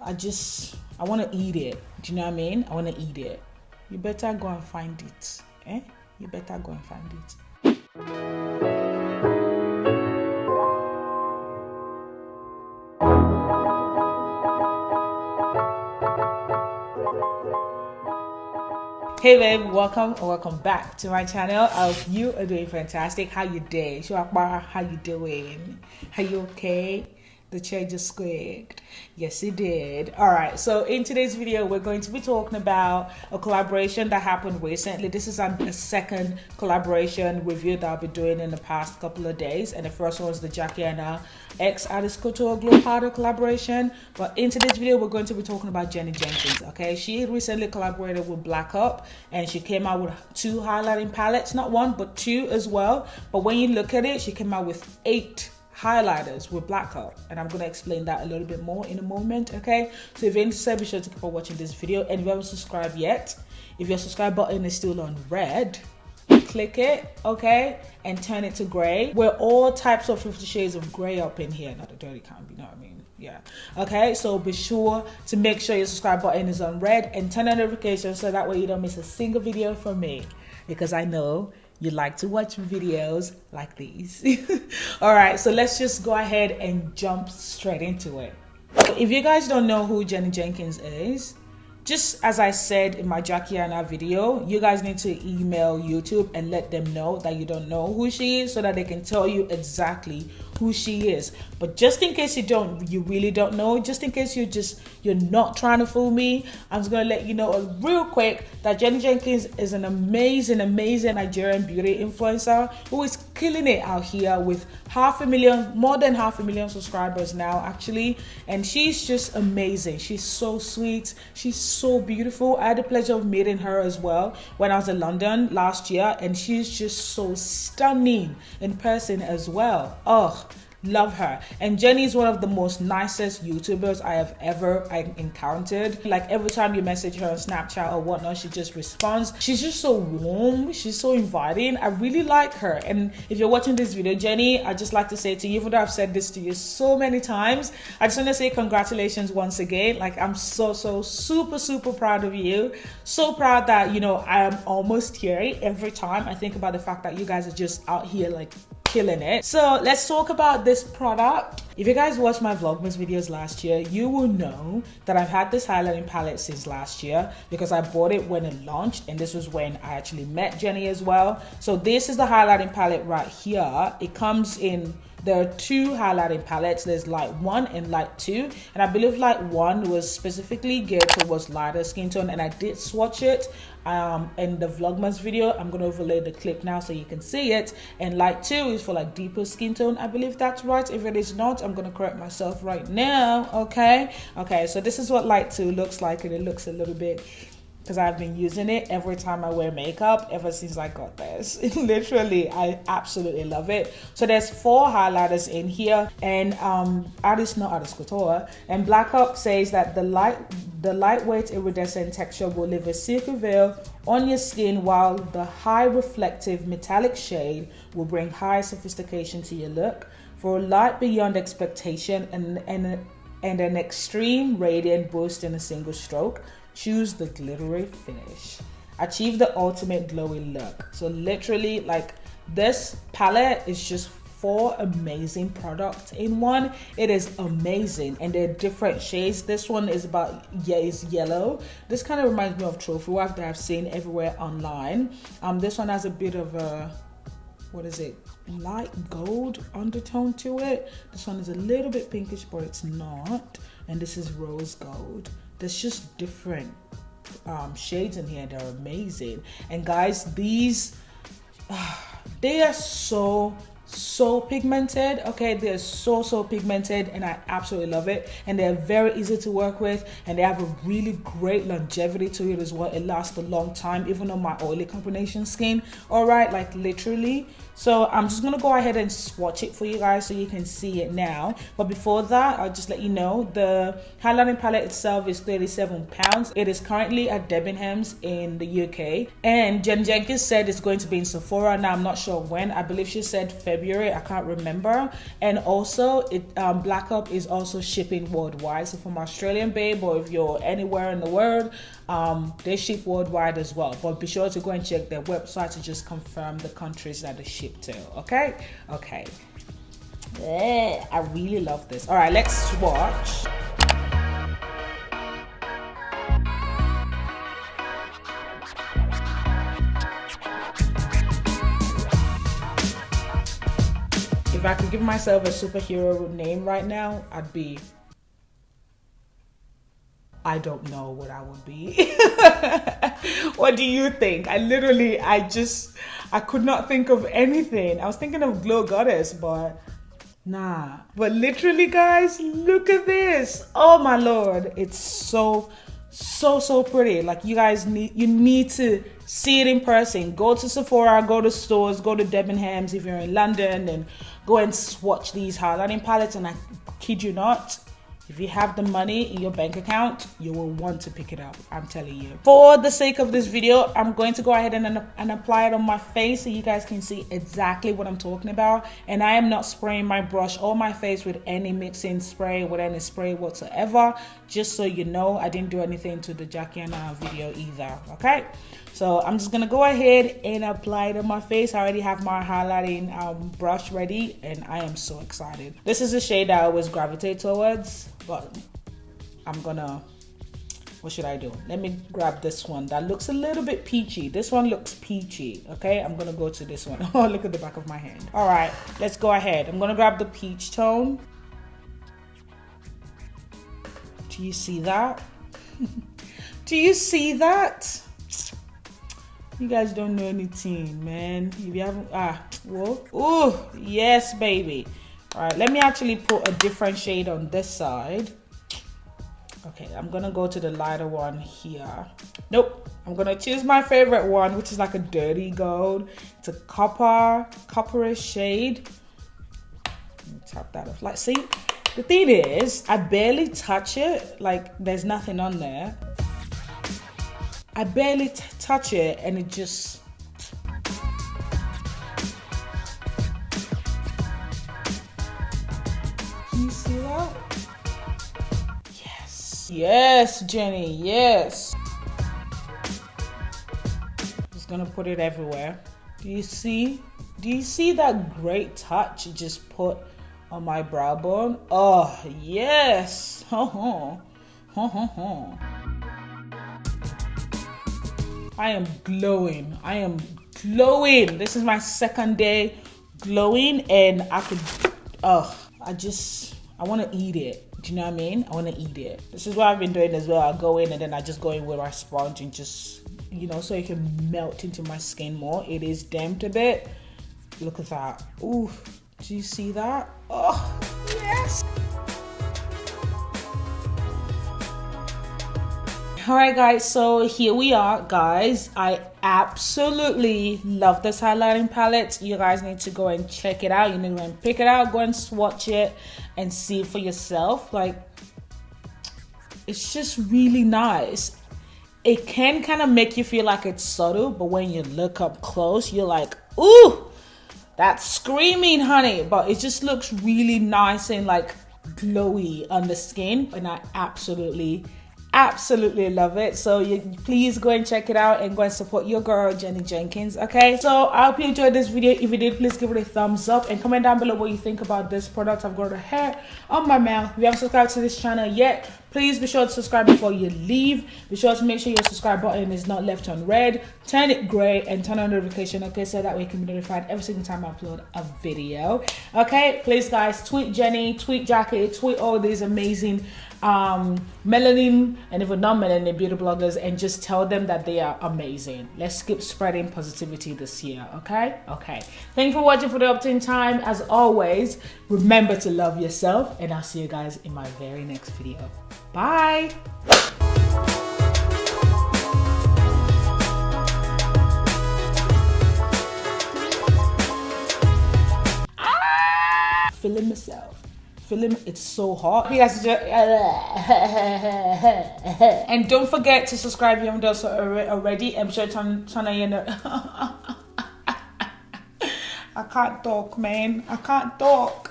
I want to eat it. Do you know what I mean? I want to eat it. You better go and find it. You better go and find it. Hey babe, welcome back to my channel. I hope you are doing fantastic. How you doing? How you doing? Are you okay? The chair just squeaked. Yes, it did. All right, so in today's video, we're going to be talking about a collaboration that happened recently. This is a second collaboration review that I'll be doing in the past couple of days. And the first one was the Jackie Anna X Alice Couture Glow Powder collaboration. But in today's video, we're going to be talking about Jennie Jenkins, okay? She recently collaborated with Black Up, and she came out with 2 highlighting palettes. Not 1, but 2 as well. But when you look at it, she came out with 8 highlighters with Black Up, and I'm going to explain that a little bit more in a moment, okay? So if you're interested, be sure to keep on watching this video. And if you haven't subscribed yet, if your subscribe button is still on red, click it, okay, and turn it to gray. We're all types of 50 shades of gray up in here, not the dirty kind, you know what I mean? Yeah, okay, so be sure to make sure your subscribe button is on red and turn on notifications so that way you don't miss a single video from me, because I know you like to watch videos like these. All right, so let's just go ahead and jump straight into it. So if you guys don't know who Jennie Jenkins is, just as I said in my Jackie Anna video, you guys need to email YouTube and let them know that you don't know who she is so that they can tell you exactly who she is. But just in case you really don't know, just in case you're not trying to fool me, I'm just gonna let you know real quick that Jennie Jenkins is an amazing Nigerian beauty influencer who is killing it out here with more than 500,000 subscribers now actually, and she's just amazing. She's so sweet, she's so beautiful. I had the pleasure of meeting her as well when I was in London last year, and she's just so stunning in person as well. Oh, love her. And Jennie is one of the most nicest YouTubers I have ever encountered. Like every time you message her on Snapchat or whatnot, she just responds. She's just so warm, she's so inviting. I really like her. And if you're watching this video, Jennie, I just like to say to you, even though I've said this to you so many times, I just want to say congratulations once again. Like I'm so super proud of you. So proud that, you know, I am almost here. Every time I think about the fact that you guys are just out here like killing it. So let's talk about this product. If you guys watched my Vlogmas videos last year, you will know that I've had this highlighting palette since last year because I bought it when it launched, and this was when I actually met Jennie as well. So this is the highlighting palette right here. It comes in, there are 2 highlighting palettes. There's light 1 and light 2, and I believe light 1 was specifically geared towards lighter skin tone, and I did swatch it in the Vlogmas video. I'm going to overlay the clip now so you can see it. And light 2 is for like deeper skin tone. I believe that's right. If it is not, I'm going to correct myself right now. Okay, so this is what light 2 looks like, and it looks a little bit, because I've been using it every time I wear makeup ever since I got this. Literally, I absolutely love it. So there's 4 highlighters in here, and Alice Couture, and Black Up says that the lightweight iridescent texture will leave a silky veil on your skin, while the high reflective metallic shade will bring high sophistication to your look. For a light beyond expectation and an extreme radiant boost in a single stroke, choose the glittery finish. Achieve the ultimate glowy look. So literally, like, this palette is just 4 amazing products in one. It is amazing, and they're different shades. This one is is yellow. This kind of reminds me of Trophy Wife that I've seen everywhere online. This one has a bit of a, what is it, light gold undertone to it. This one is a little bit pinkish, but it's not. And this is rose gold. There's just different shades in here. They're amazing. And guys, these they are so pigmented. Okay, they're so pigmented, and I absolutely love it. And they're very easy to work with, and they have a really great longevity to it as well. It lasts a long time, even on my oily combination skin. All right, like literally. So I'm just gonna go ahead and swatch it for you guys so you can see it now. But before that, I'll just let you know the highlighting palette itself is £37. It is currently at Debenhams in the UK. And Jennie Jenkins said it's going to be in Sephora. Now I'm not sure when. I believe she said February February, I can't remember. And also Black Up is also shipping worldwide, so from Australian babe, or if you're anywhere in the world, they ship worldwide as well. But be sure to go and check their website to just confirm the countries that they ship to. Okay. I really love this. All right, let's swatch. If I could give myself a superhero name right now, I'd be... I don't know what I would be. What do you think? I could not think of anything. I was thinking of Glow Goddess, but nah. But literally, guys, look at this. Oh my Lord. It's so pretty. Like, you guys need to see it in person. Go to Sephora, go to stores, go to Debenhams if you're in London, and go and swatch these highlighting palettes. And I kid you not, if you have the money in your bank account, you will want to pick it up. I'm telling you. For the sake of this video, I'm going to go ahead and apply it on my face so you guys can see exactly what I'm talking about. And I am not spraying my brush or my face with any mixing spray, with any spray whatsoever. Just so you know, I didn't do anything to the Jackie and I video either, okay? So I'm just gonna go ahead and apply it on my face. I already have my highlighting brush ready, and I am so excited. This is a shade that I always gravitate towards, but I'm gonna, what should I do? Let me grab this one that looks a little bit peachy. This one looks peachy, okay? I'm gonna go to this one. Oh, look at the back of my hand. All right, let's go ahead. I'm gonna grab the peach tone. Do you see that? Do you see that? You guys don't know anything, man. If you haven't, whoa. Oh, yes, baby. All right, let me actually put a different shade on this side. Okay, I'm gonna go to the lighter one here. Nope, I'm gonna choose my favorite one, which is like a dirty gold. It's a copperish shade. Let me tap that off. Like, see, the thing is, I barely touch it. Like, there's nothing on there. I barely touch it, and it just... Can you see that? Yes. Yes, Jenny, yes. Just gonna put it everywhere. Do you see? Do you see that great touch it just put on my brow bone? Oh, yes. I am glowing. I am glowing. This is my second day glowing, and I could, I want to eat it. Do you know what I mean? I want to eat it. This is what I've been doing as well. I go in and then I just go in with my sponge and just, you know, so it can melt into my skin more. It is damped a bit. Look at that. Ooh, do you see that? Oh, yes. All right, guys, so here we are, guys. I absolutely love this highlighting palette. You guys need to go and check it out. You need to go and pick it out, go and swatch it and see it for yourself. Like, it's just really nice. It can kind of make you feel like it's subtle, but when you look up close, you're like, ooh, that's screaming, honey. But it just looks really nice and like glowy on the skin, and I absolutely love it. So please go and check it out and go and support your girl Jennie Jenkins. Okay, so I hope you enjoyed this video. If you did, please give it a thumbs up and comment down below what you think about this product. I've got a hair on my mouth. If you haven't subscribed to this channel yet, please be sure to subscribe before you leave. Be sure to make sure your subscribe button is not left on red. Turn it gray and turn on notification, okay, so that way you can be notified every single time I upload a video. Okay, please guys, tweet Jenny, tweet Jackie, tweet all these amazing melanin and even non-melanin beauty bloggers, and just tell them that they are amazing. Let's keep spreading positivity this year. Okay, thank you for watching for the uptime time. As always, remember to love yourself, and I'll see you guys in my very next video. Bye. Feeling myself. It's so hot. You guys just and don't forget to subscribe if you haven't done so already. I'm sure turn on your I can't talk, man. I can't talk.